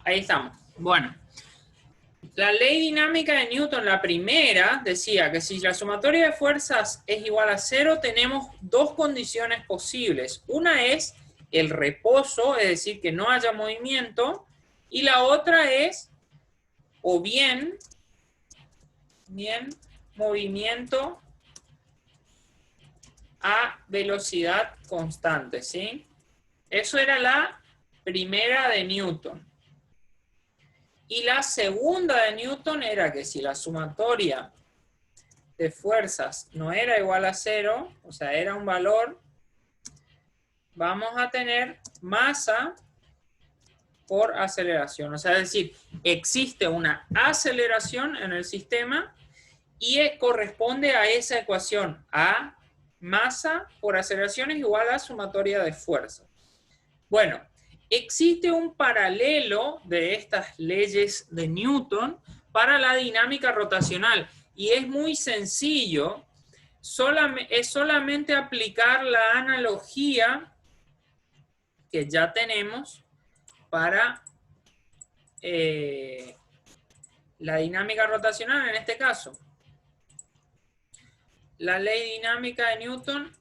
Ahí estamos. Bueno, la ley dinámica de Newton, la primera, decía que si la sumatoria de fuerzas es igual a 0, tenemos dos condiciones posibles. Una es el reposo, es decir, que no haya movimiento, y la otra es, o bien movimiento a velocidad constante, ¿sí? Eso era la primera de Newton. Y la segunda de Newton era que si la sumatoria de fuerzas no era igual a 0, o sea, era un valor, vamos a tener masa por aceleración. O sea, es decir, existe una aceleración en el sistema y corresponde a esa ecuación, a masa por aceleración es igual a sumatoria de fuerzas. Bueno, existe un paralelo de estas leyes de Newton para la dinámica rotacional y es muy sencillo, es solamente aplicar la analogía que ya tenemos para la dinámica rotacional en este caso. La ley dinámica de Newton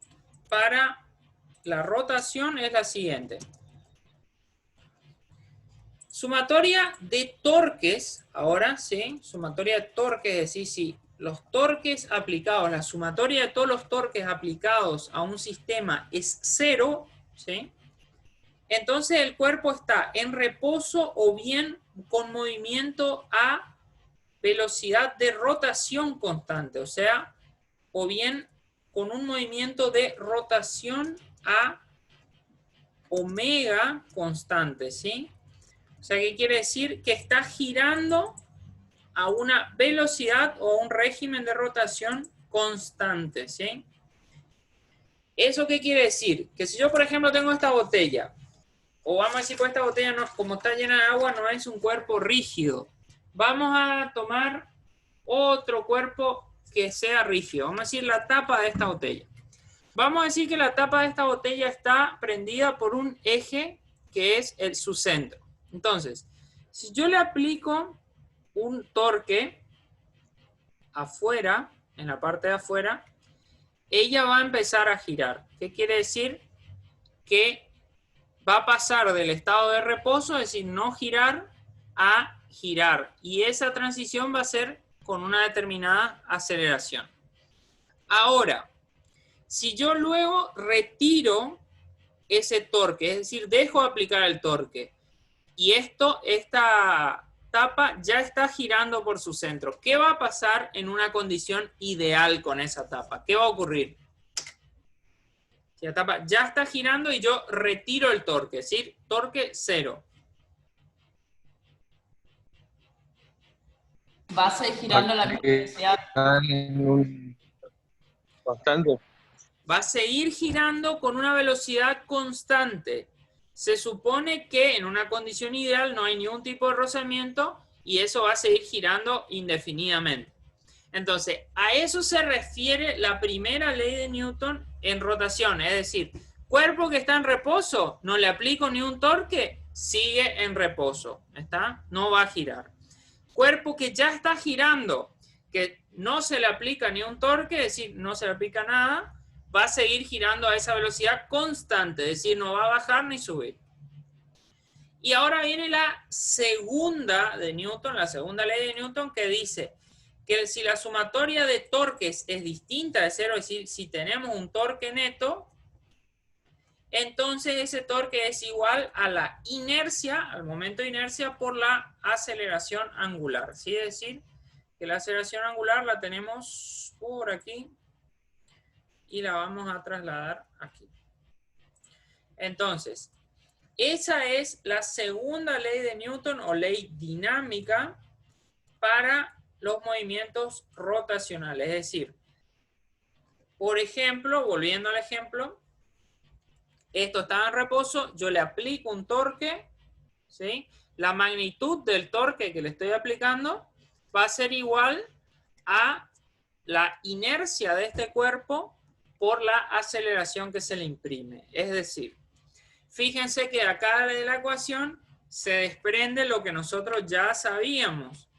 para la rotación es la siguiente. Sumatoria de torques, ahora, ¿sí? Sumatoria de torques, es decir, si los torques aplicados, la sumatoria de todos los torques aplicados a un sistema es 0, ¿sí? Entonces el cuerpo está en reposo o bien con movimiento a velocidad de rotación constante, o sea, o bien con un movimiento de rotación a omega constante, ¿sí? O sea, ¿qué quiere decir? Que está girando a una velocidad o un régimen de rotación constante, ¿sí? ¿Eso qué quiere decir? Que si yo, por ejemplo, tengo esta botella, o vamos a decir que esta botella, no, como está llena de agua, no es un cuerpo rígido. Vamos a tomar otro cuerpo que sea rígido. Vamos a decir la tapa de esta botella. Vamos a decir que la tapa de esta botella está prendida por un eje que es su centro. Entonces, si yo le aplico un torque afuera, en la parte de afuera, ella va a empezar a girar. ¿Qué quiere decir? Que va a pasar del estado de reposo, es decir, no girar, a girar. Y esa transición va a ser con una determinada aceleración. Ahora, si yo luego retiro ese torque, es decir, dejo de aplicar el torque, y esta tapa ya está girando por su centro, ¿qué va a pasar en una condición ideal con esa tapa? ¿Qué va a ocurrir? Si la tapa ya está girando y yo retiro el torque, es decir, torque 0. Va a seguir girando la misma velocidad. Bastante. Va a seguir girando con una velocidad constante. Se supone que en una condición ideal no hay ningún tipo de rozamiento y eso va a seguir girando indefinidamente. Entonces, a eso se refiere la primera ley de Newton en rotación. Es decir, cuerpo que está en reposo, no le aplico ni un torque, sigue en reposo. ¿Está? No va a girar. Cuerpo que ya está girando, que no se le aplica ni un torque, es decir, no se le aplica nada, va a seguir girando a esa velocidad constante, es decir, no va a bajar ni subir. Y ahora viene la segunda de Newton, la segunda ley de Newton, que dice que si la sumatoria de torques es distinta de 0, es decir, si tenemos un torque neto, entonces ese torque es igual a la inercia, al momento de inercia, por la aceleración angular. ¿Sí? Es decir, que la aceleración angular la tenemos por aquí y la vamos a trasladar aquí. Entonces, esa es la segunda ley de Newton o ley dinámica para los movimientos rotacionales. Es decir, por ejemplo, volviendo al ejemplo, esto está en reposo, yo le aplico un torque, ¿sí? La magnitud del torque que le estoy aplicando va a ser igual a la inercia de este cuerpo por la aceleración que se le imprime. Es decir, fíjense que acá de la ecuación se desprende lo que nosotros ya sabíamos,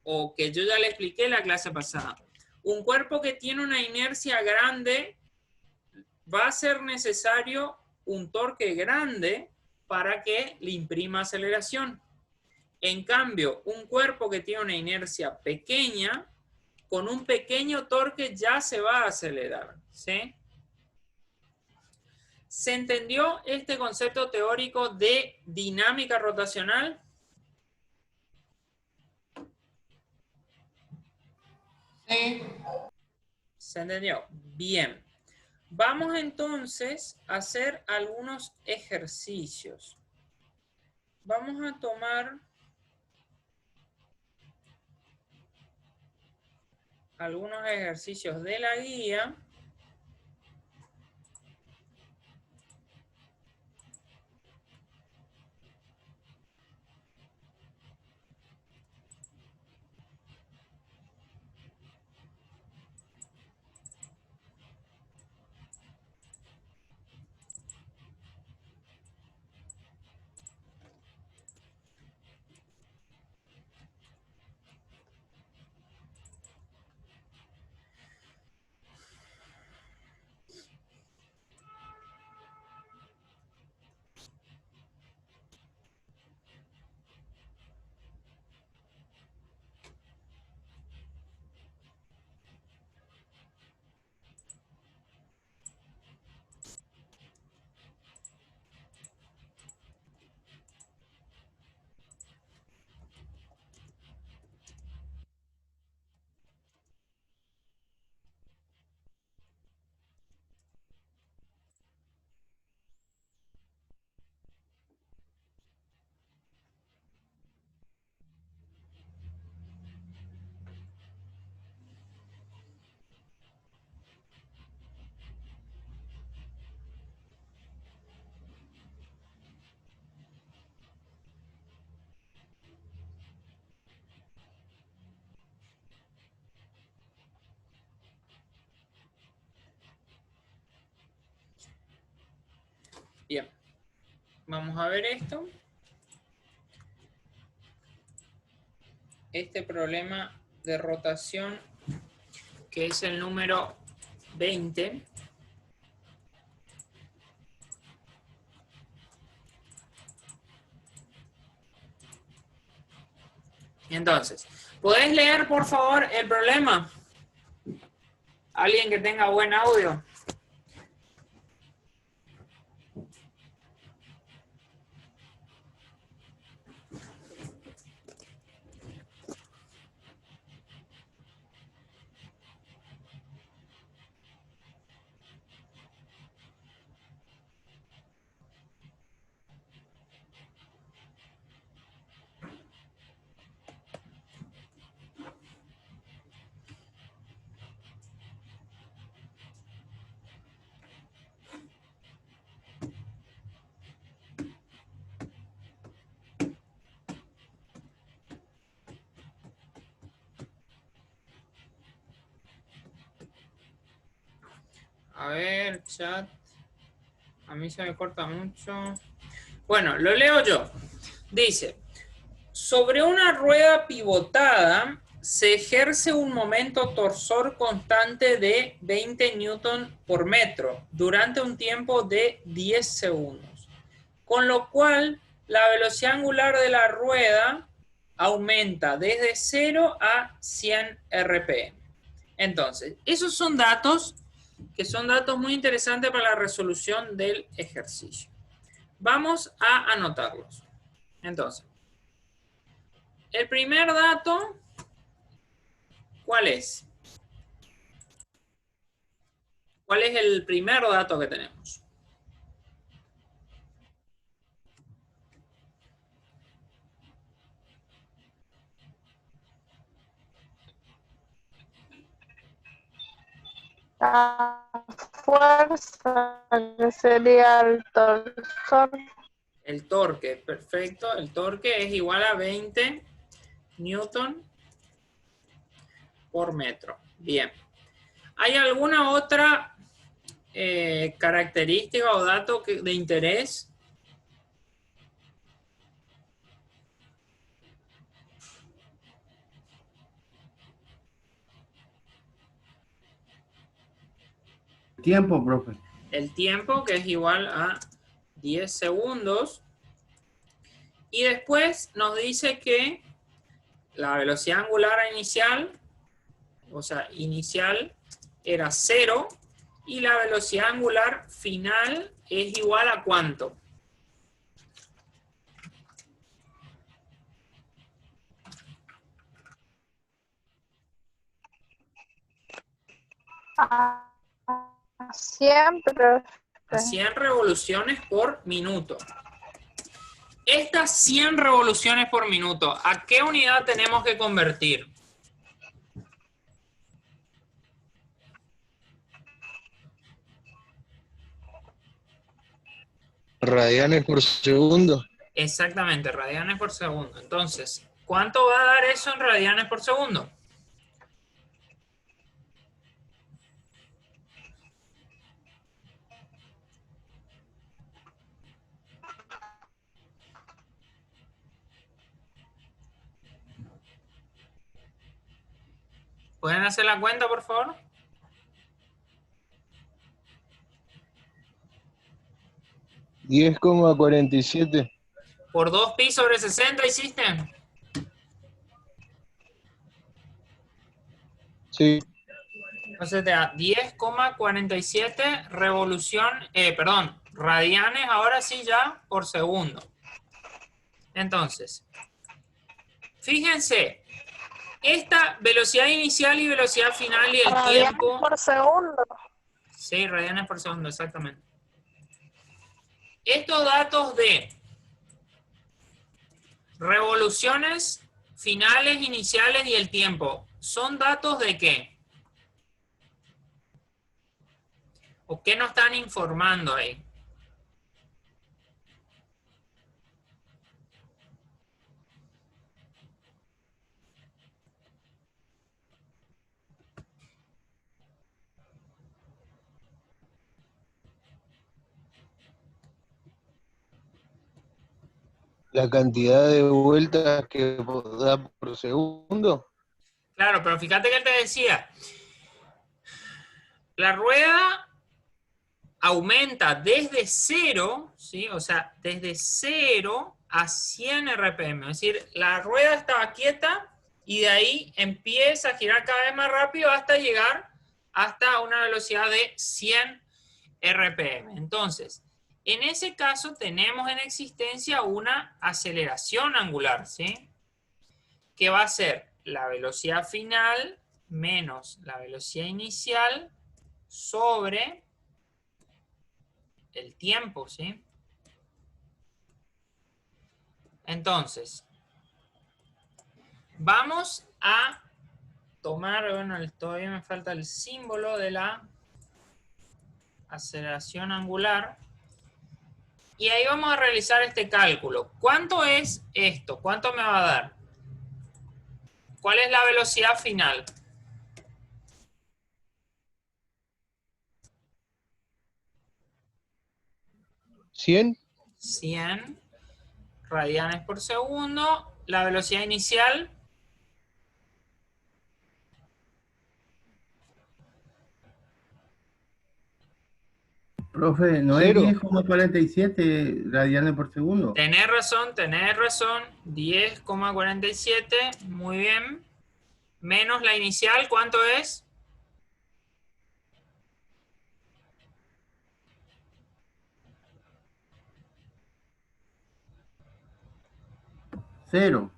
o que yo ya le expliqué en la clase pasada. Un cuerpo que tiene una inercia grande, va a ser necesario un torque grande para que le imprima aceleración. En cambio, un cuerpo que tiene una inercia pequeña, con un pequeño torque ya se va a acelerar, ¿sí? ¿Se entendió este concepto teórico de dinámica rotacional? Sí. ¿Se entendió? Bien. Vamos entonces a hacer algunos ejercicios. Vamos a tomar algunos ejercicios de la guía. Bien. Vamos a ver esto. Este problema de rotación, que es el número 20. Entonces, ¿podés leer, por favor, el problema? Alguien que tenga buen audio. A ver, chat. A mí se me corta mucho. Bueno, lo leo yo. Dice, sobre una rueda pivotada se ejerce un momento torsor constante de 20 newton por metro durante un tiempo de 10 segundos, con lo cual la velocidad angular de la rueda aumenta desde 0 a 100 RPM. Entonces, esos son datos que son datos muy interesantes para la resolución del ejercicio. Vamos a anotarlos. Entonces, el primer dato, ¿cuál es? ¿Cuál es el primer dato que tenemos? La fuerza, que sería el torsor. El torque, perfecto. El torque es igual a 20 newton por metro. Bien. ¿Hay alguna otra característica o dato de interés? Tiempo, profe. El tiempo, que es igual a 10 segundos. Y después nos dice que la velocidad angular inicial, o sea, inicial era 0, y la velocidad angular final es igual a ¿cuánto? A 100, profe. A 100 revoluciones por minuto. Estas 100 revoluciones por minuto, ¿a qué unidad tenemos que convertir? Radianes por segundo. Exactamente, radianes por segundo. Entonces, ¿cuánto va a dar eso en radianes por segundo? ¿Pueden hacer la cuenta, por favor? $10,47. ¿Por 2pi sobre 60 hiciste? Sí. Entonces te da 10,47 radianes, ahora sí ya, por segundo. Entonces, fíjense, esta velocidad inicial y velocidad final y el Radianes tiempo... por segundo. Sí, radianes por segundo, exactamente. Estos datos de revoluciones finales, iniciales y el tiempo, ¿son datos de qué? ¿O qué nos están informando ahí? La cantidad de vueltas que da por segundo. Claro, pero fíjate que él te decía, la rueda aumenta desde 0, ¿sí? O sea, desde 0 a 100 RPM. Es decir, la rueda estaba quieta y de ahí empieza a girar cada vez más rápido hasta llegar hasta una velocidad de 100 RPM. Entonces, en ese caso tenemos en existencia una aceleración angular, ¿sí? Que va a ser la velocidad final menos la velocidad inicial sobre el tiempo, ¿sí? Entonces, vamos a tomar, bueno, todavía me falta el símbolo de la aceleración angular. Y ahí vamos a realizar este cálculo. ¿Cuánto es esto? ¿Cuánto me va a dar? ¿Cuál es la velocidad final? ¿100? 100 radianes por segundo. La velocidad inicial, Profe, no es ¿Cero? 10,47 radianes por segundo. tenés razón, 10,47, muy bien. Menos la inicial, ¿cuánto es? Cero.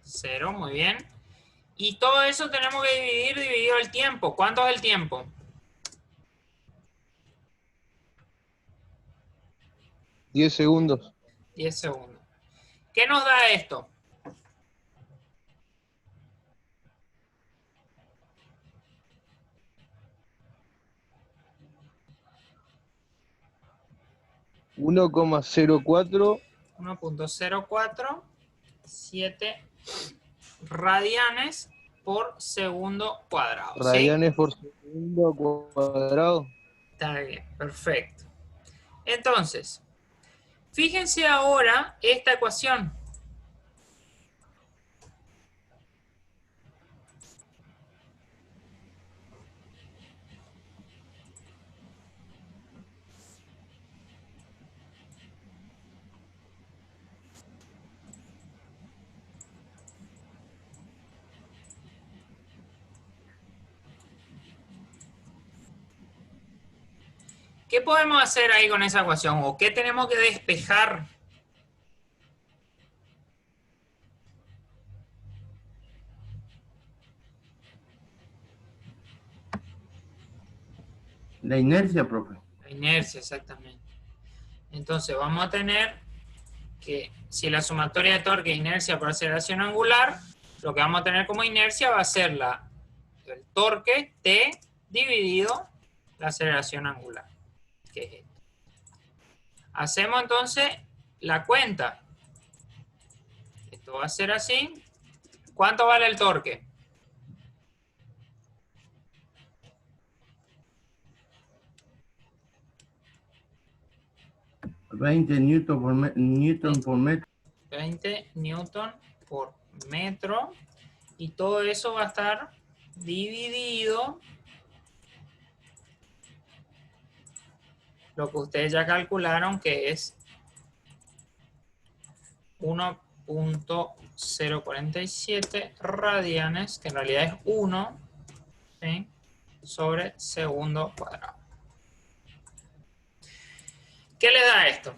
0, muy bien. Y todo eso tenemos que dividido el tiempo. ¿Cuánto es el tiempo? 10 segundos. 10 segundos. ¿Qué nos da esto? $1,04. 1,047 radianes por segundo cuadrado. ¿Sí? Radianes por segundo cuadrado. Está bien, perfecto. Entonces, fíjense ahora esta ecuación. ¿Qué podemos hacer ahí con esa ecuación? ¿O qué tenemos que despejar? La inercia, profe. La inercia, exactamente. Entonces vamos a tener que si la sumatoria de torque e inercia por aceleración angular, lo que vamos a tener como inercia va a ser el torque T dividido la aceleración angular, que es esto. Hacemos entonces la cuenta. Esto va a ser así. ¿Cuánto vale el torque? 20 newton por metro. 20 newton por metro. Y todo eso va a estar dividido lo que ustedes ya calcularon, que es 1.047 radianes, que en realidad es 1, ¿sí?, sobre segundo cuadrado. ¿Qué le da esto?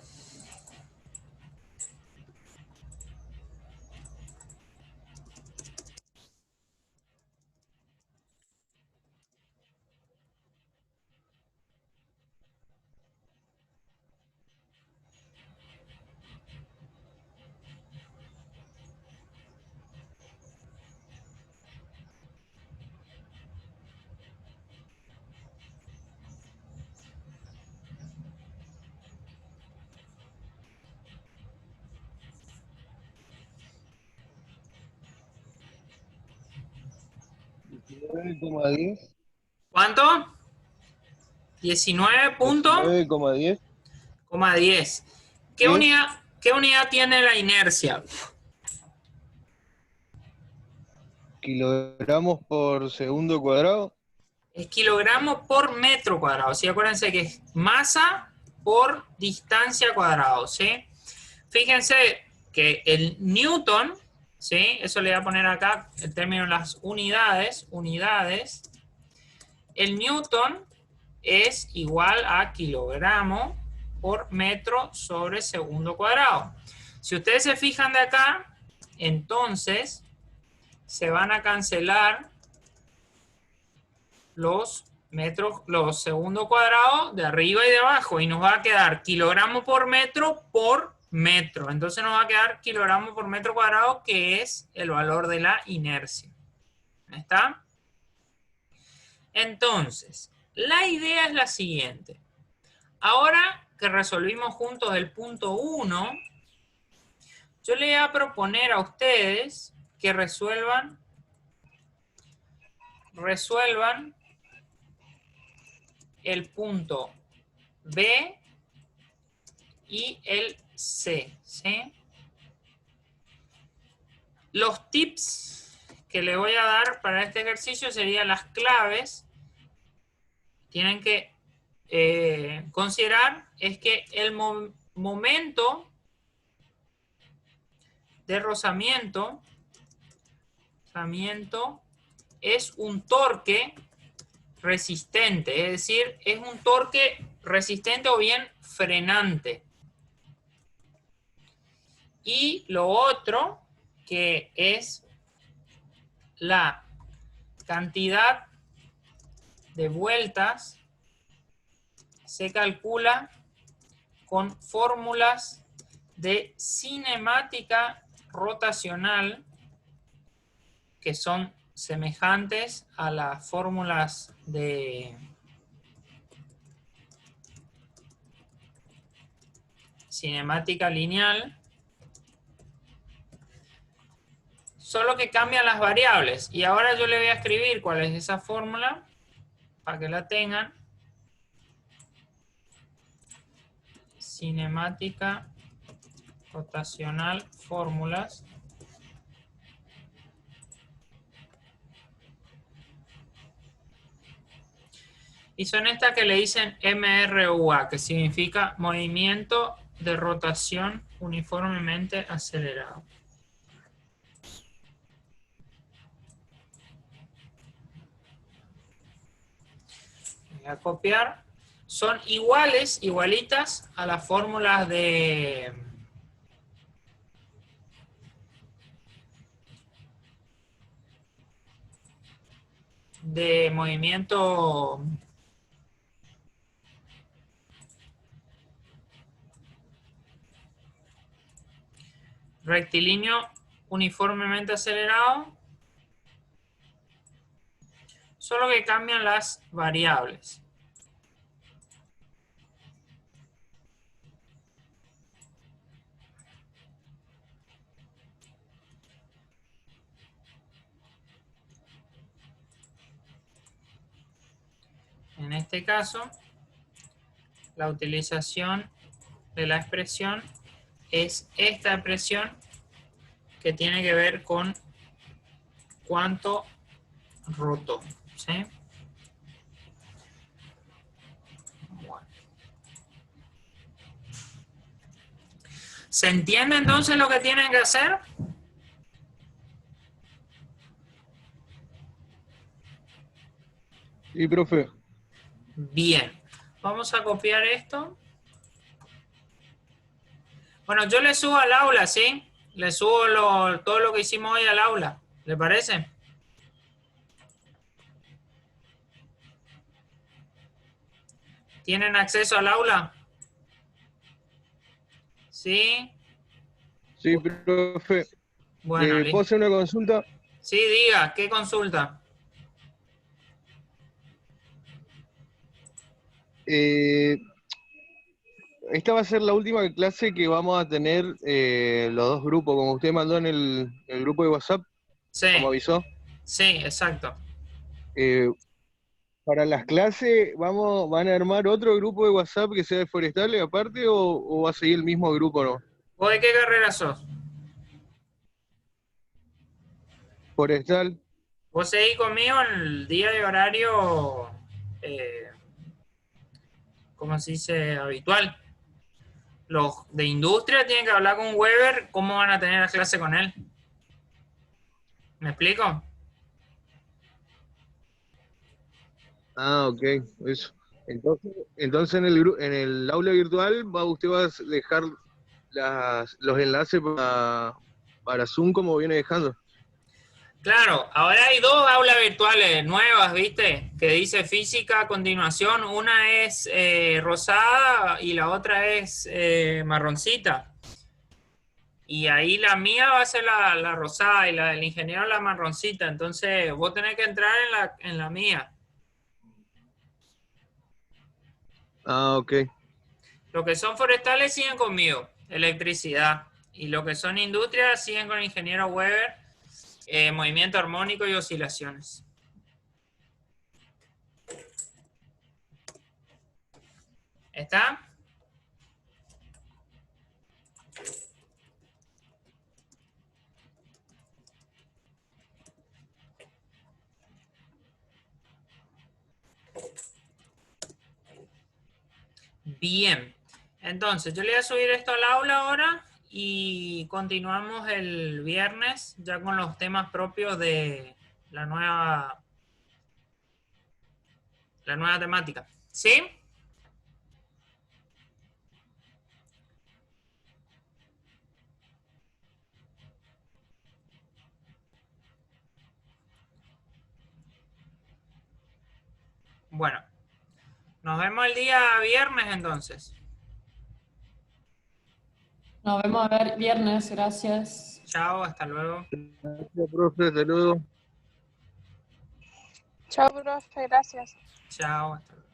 ¿19,10? ¿Cuánto? 19.10. 19,10. ¿Qué 10 unidad tiene la inercia? kilogramos por segundo cuadrado. Es kilogramos por metro cuadrado. ¿Sí? Acuérdense que es masa por distancia cuadrado, ¿sí? Fíjense que el newton, ¿sí?, eso le voy a poner acá el término de las unidades. El newton es igual a kilogramo por metro sobre segundo cuadrado. Si ustedes se fijan de acá, entonces se van a cancelar los metros, los segundos cuadrados de arriba y de abajo, y nos va a quedar kilogramo por metro. Entonces nos va a quedar kilogramo por metro cuadrado, que es el valor de la inercia. ¿Está? Entonces, la idea es la siguiente. Ahora que resolvimos juntos el punto 1, yo le voy a proponer a ustedes que resuelvan el punto B y el C, ¿sí? Los tips que le voy a dar para este ejercicio serían las claves. Tienen que considerar es que el momento de rozamiento es un torque resistente, es decir, es un torque resistente o bien frenante. Y lo otro, que es la cantidad de vueltas, se calcula con fórmulas de cinemática rotacional que son semejantes a las fórmulas de cinemática lineal, solo que cambian las variables. Y ahora yo le voy a escribir cuál es esa fórmula para que la tengan. Cinemática rotacional fórmulas. Y son estas que le dicen MRUA, que significa movimiento de rotación uniformemente acelerado. Voy a copiar. son iguales, igualitas a las fórmulas de movimiento rectilíneo uniformemente acelerado, solo que cambian las variables. En este caso, la utilización de la expresión es esta expresión que tiene que ver con cuánto roto, ¿sí? Bueno. ¿Se entiende entonces lo que tienen que hacer? Sí, profe. Bien. Vamos a copiar esto. Bueno, yo le subo al aula, ¿sí? Le subo todo lo que hicimos hoy al aula. ¿Le parece? ¿Tienen acceso al aula? ¿Sí? Sí, profe. Bueno, ¿Puedo listo. hacer una consulta? Sí, diga, ¿qué consulta? Esta va a ser la última clase que vamos a tener los dos grupos, como usted mandó en el grupo de WhatsApp, Sí, como avisó. sí, exacto. Para las clases, ¿van a armar otro grupo de WhatsApp que sea de forestales aparte o va a seguir el mismo grupo, no? ¿Vos de qué carrera sos? Forestal. Vos seguís conmigo en el día y horario, ¿cómo se dice? Habitual. Los de industria tienen que hablar con Weber, ¿cómo van a tener la clase con él? ¿Me explico? Ah, ok, eso. Entonces en el aula virtual usted va a dejar los enlaces para Zoom como viene dejando. Claro, ahora hay dos aulas virtuales nuevas, ¿viste? Que dice física a continuación. Una es rosada y la otra es marroncita. Y ahí la mía va a ser la rosada y la del ingeniero la marroncita. Entonces vos tenés que entrar en la mía. Ah, ok. Los que son forestales siguen conmigo, electricidad. Y los que son industrias siguen con el ingeniero Weber, movimiento armónico y oscilaciones. ¿Está? Bien. Entonces, yo le voy a subir esto al aula ahora y continuamos el viernes ya con los temas propios de la nueva temática. ¿Sí? Bueno, nos vemos el día viernes entonces. Nos vemos a ver viernes, gracias. Chao, hasta luego. Gracias, profe, hasta luego. Chao, profe, gracias. Chao, hasta luego.